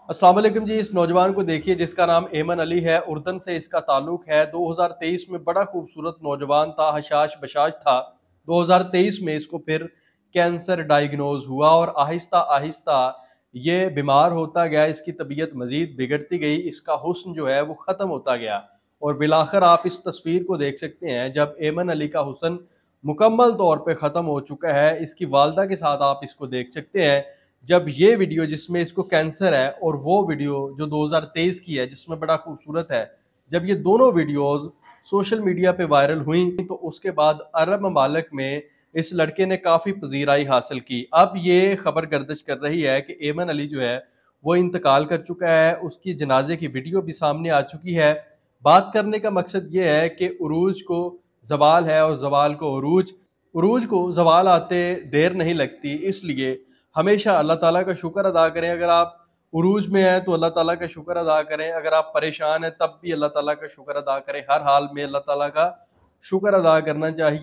अस्सलाम वालेकुम जी। इस नौजवान को देखिए जिसका नाम एमन अली है, उर्दन से इसका ताल्लुक है। 2023 में बड़ा खूबसूरत नौजवान था, हशाश बशाश था। 2023 में इसको फिर कैंसर डायग्नोज हुआ और आहिस्ता आहिस्ता ये बीमार होता गया, इसकी तबीयत मजीद बिगड़ती गई, इसका हुस्न जो है वो ख़त्म होता गया। और बिलाखिर आप इस तस्वीर को देख सकते हैं जब एमन अली का हुस्न मुकम्मल तौर पे ख़त्म हो चुका है। इसकी वालदा के साथ आप इसको देख सकते हैं जब ये वीडियो जिसमें इसको कैंसर है और वो वीडियो जो 2023 की है जिसमें बड़ा खूबसूरत है, जब ये दोनों वीडियोस सोशल मीडिया पे वायरल हुई तो उसके बाद अरब ममालिक में इस लड़के ने काफ़ी पजीराई हासिल की। अब ये खबर गर्दिश कर रही है कि एमन अली जो है वो इंतकाल कर चुका है, उसकी जनाजे की वीडियो भी सामने आ चुकी है। बात करने का मकसद ये है कि उरूज को जवाल है और जवाल को उरूज, उरूज को जवाल आते देर नहीं लगती, इसलिए हमेशा अल्लाह ताला का शुक्र अदा करें। अगर आप उरूज में हैं तो अल्लाह ताला का शुक्र अदा करें, अगर आप परेशान हैं तब भी अल्लाह ताला का शुक्र अदा करें। हर हाल में अल्लाह ताला का शुक्र अदा करना चाहिए।